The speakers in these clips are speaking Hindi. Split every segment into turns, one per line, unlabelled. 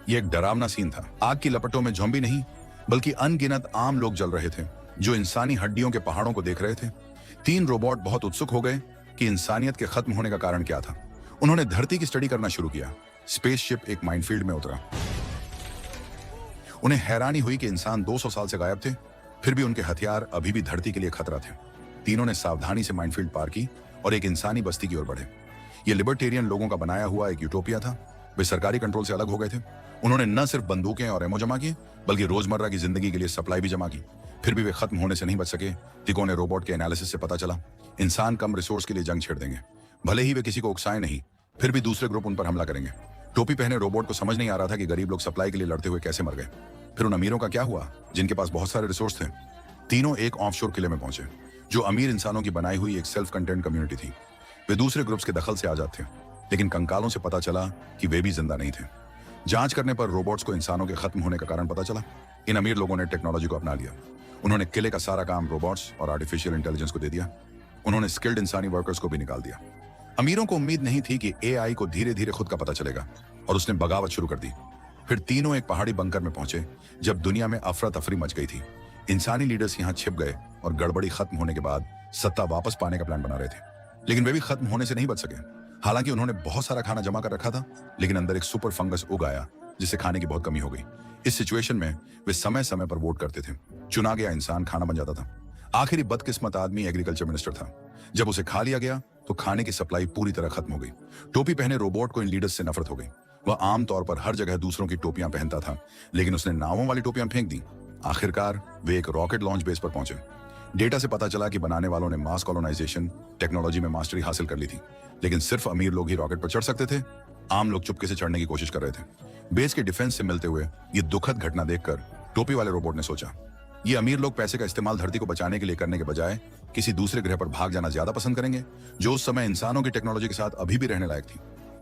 ये एक डरावना सीन था। आग की लपटों में ज़ॉम्बी नहीं, बल्कि अनगिनत आम लोग जल रहे थे, जो इंसानी हड्डियों के पहाड़ों को देख रहे थे। 3 रोबोट बहुत उत्सुक हो गए कि इंसानियत के खत्म होने का कारण क्या था। उन्होंने धरती की स्टडी करना शुरू किया। स्पेसशिप एक माइनफील्ड में उतरा। उन्हें हैरानी हुई कि इंसान 200 साल से गायब थे, फिर भी उनके हथियार अभी भी धरती के लिए खतरा थे। तीनों ने सावधानी से माइनफील्ड पार की और एक इंसानी बस्ती की ओर बढ़े। ये लिबर्टेरियन लोगों का बनाया हुआ एक यूटोपिया था। वे सरकारी कंट्रोल से अलग हो गए थे। उन्होंने न सिर्फ बंदूकें और एमओ जमा किए, बल्कि रोजमर्रा की जिंदगी के लिए सप्लाई भी जमा की। फिर भी वे खत्म होने से नहीं बच सके। तिकोने रोबोट के एनालिसिस से पता चला, इंसान कम रिसोर्स के लिए जंग छेड़ देंगे। भले ही वे किसी को उकसाए नहीं, फिर भी दूसरे ग्रुप उन पर हमला करेंगे। टोपी पहने रोबोट को समझ नहीं आ रहा था कि गरीब लोग सप्लाई के लिए लड़ते हुए कैसे मर गए। फिर उन अमीरों का क्या हुआ, जिनके पास बहुत सारे रिसोर्स थे। तीनों एक ऑफशोर किले में पहुंचे, जो अमीर इंसानों की बनाई हुई एक सेल्फ कंटेंट कम्युनिटी थी। वे दूसरे ग्रुप्स के दखल से आजाद थे, लेकिन कंकालों से पता चला कि वे भी जिंदा नहीं थे। जांच करने पर रोबोट्स को इंसानों के खत्म होने का कारण पता चला। इन अमीर लोगों ने टेक्नोलॉजी को अपना लिया। उन्होंने किले का सारा काम रोबोट्स और आर्टिफिशियल इंटेलिजेंस को दे दिया। उन्होंने स्किल्ड इंसानी वर्कर्स को भी निकाल दिया। अमीरों को उम्मीद नहीं थी कि एआई को धीरे धीरे खुद का पता चलेगा, और उसने बगावत शुरू कर दी। फिर तीनों एक पहाड़ी बंकर में पहुंचे जब दुनिया में अफरा तफरी मच गई थी। इंसानी लीडर्स यहां छिप गए और गड़बड़ी खत्म होने के बाद सत्ता वापस पाने का प्लान बना रहे थे। लेकिन वे भी खत्म होने से नहीं बच सके। हालांकि उन्होंने बहुत सारा खाना जमा कर रखा था, लेकिन अंदर एक सुपर फंगस उग आया, जिससे खाने की बहुत कमी हो गई। इस सिचुएशन में वे समय समय पर वोट करते थे। चुना गया इंसान खाना बन जाता था। आखिरी बदकिस्मत आदमी एग्रीकल्चर मिनिस्टर था। जब उसे खा लिया गया तो खाने की सप्लाई पूरी तरह खत्म हो गई। टोपी पहने रोबोट को इन लीडर्स से नफरत हो गई। वह आमतौर पर हर जगह दूसरों की टोपियां पहनता था, लेकिन उसने नावों वाली टोपियां फेंक दी। आखिरकार वे एक रॉकेट लॉन्च बेस पर पहुंचे। डेटा से पता चला कि बनाने वालों ने मास कॉलोनाइजेशन टेक्नोलॉजी में मास्टरी हासिल कर ली थी, लेकिन सिर्फ अमीर लोग ही रॉकेट पर चढ़ सकते थे। आम लोग चुपके से चढ़ने की कोशिश कर रहे थे। बेस के डिफेंस से मिलते हुए ये दुखद घटना देखकर टोपी वाले रोबोट ने सोचा, ये अमीर लोग पैसे का इस्तेमाल धरती को बचाने के लिए करने के बजाय किसी दूसरे ग्रह पर भाग जाना ज्यादा पसंद करेंगे, जो उस समय इंसानों की टेक्नोलॉजी के साथ अभी भी रहने लायक थी।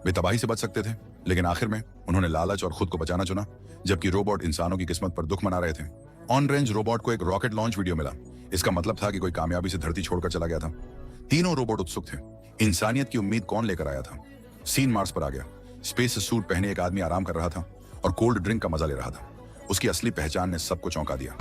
वे तबाही से बच सकते थे, लेकिन आखिर में उन्होंने लालच और खुद को बचाना चुना, जबकि रोबोट इंसानों की किस्मत पर दुख मना रहे थे। ऑन रेंज रोबोट को एक रॉकेट लॉन्च वीडियो मिला। इसका मतलब था कि कोई कामयाबी से धरती छोड़कर चला गया था। तीनों रोबोट उत्सुक थे। इंसानियत की उम्मीद कौन लेकर आया था? सीन मार्स पर आ गया। स्पेस सूट पहने एक आदमी आराम कर रहा था और कोल्ड ड्रिंक का मजा ले रहा था। उसकी असली पहचान ने सबको चौंका दिया।